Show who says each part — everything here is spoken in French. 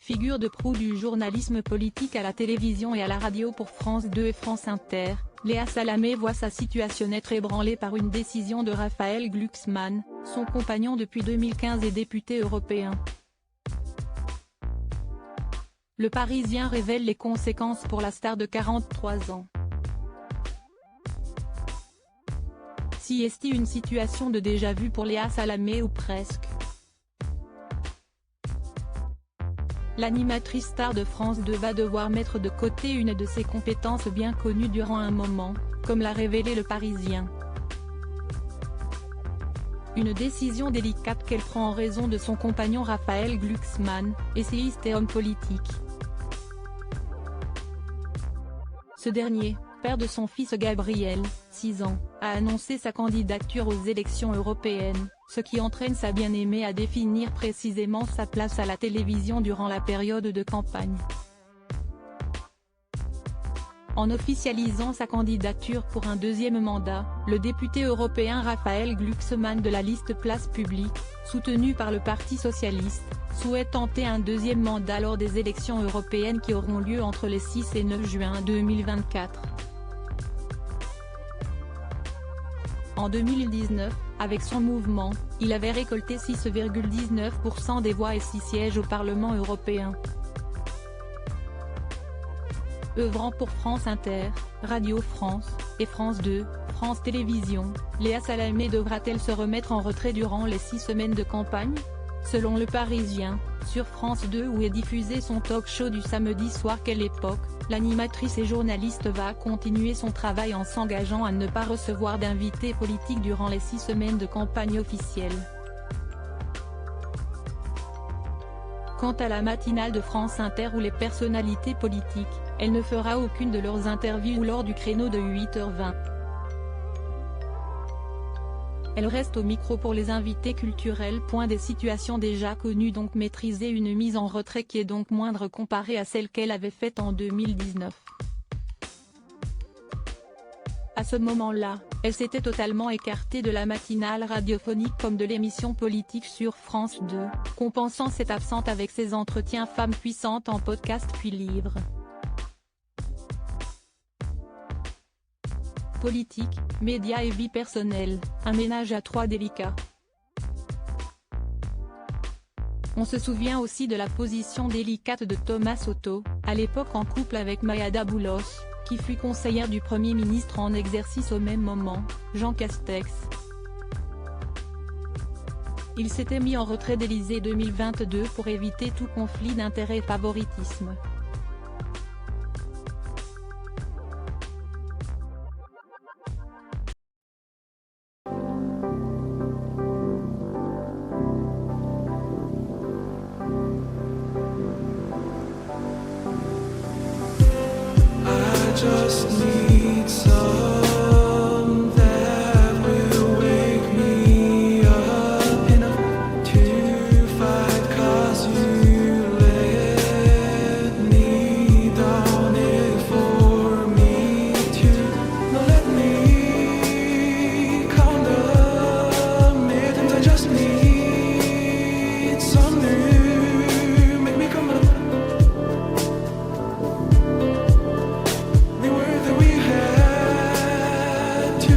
Speaker 1: Figure de proue du journalisme politique à la télévision et à la radio pour France 2 et France Inter, Léa Salamé voit sa situation être ébranlée par une décision de Raphaël Glucksmann, son compagnon depuis 2015 et député européen. Le Parisien révèle les conséquences pour la star de 43 ans. Si est une situation de déjà-vu pour Léa Salamé ou presque. L'animatrice star de France 2 va devoir mettre de côté une de ses compétences bien connues durant un moment, comme l'a révélé Le Parisien. Une décision délicate qu'elle prend en raison de son compagnon Raphaël Glucksmann, essayiste et homme politique. Ce dernier, père de son fils Gabriel, 6 ans, a annoncé sa candidature aux élections européennes, ce qui entraîne sa bien-aimée à définir précisément sa place à la télévision durant la période de campagne. En officialisant sa candidature pour un deuxième mandat, le député européen Raphaël Glucksmann de la liste Place Publique, soutenu par le Parti socialiste, souhaite tenter un deuxième mandat lors des élections européennes qui auront lieu entre les 6 et 9 juin 2024. En 2019, avec son mouvement, il avait récolté 6,19% des voix et 6 sièges au Parlement européen. Œuvrant pour France Inter, Radio France, et France 2, France Télévisions, Léa Salamé devra-t-elle se remettre en retrait durant les 6 semaines de campagne ? Selon Le Parisien, sur France 2 où est diffusé son talk-show du samedi soir Quelle époque, l'animatrice et journaliste va continuer son travail en s'engageant à ne pas recevoir d'invités politiques durant les 6 semaines de campagne officielle. Quant à la matinale de France Inter ou les personnalités politiques, elle ne fera aucune de leurs interviews lors du créneau de 8h20. Elle reste au micro pour les invités culturels. Des situations déjà connues donc maîtriser une mise en retrait qui est donc moindre comparée à celle qu'elle avait faite en 2019. À ce moment-là, elle s'était totalement écartée de la matinale radiophonique comme de l'émission politique sur France 2, compensant cette absence avec ses entretiens femmes puissantes en podcast puis livre. Politique, médias et vie personnelle, un ménage à trois délicat. On se souvient aussi de la position délicate de Thomas Soto, à l'époque en couple avec Maya Daboulos, qui fut conseillère du Premier ministre en exercice au même moment, Jean Castex. Il s'était mis en retrait d'Élysée 2022 pour éviter tout conflit d'intérêts et favoritisme.
Speaker 2: Just need some that will wake me up enough to fight, 'cause you let me down it for me to not let me count the minutes. I just need some new, make me come up. We were that we had to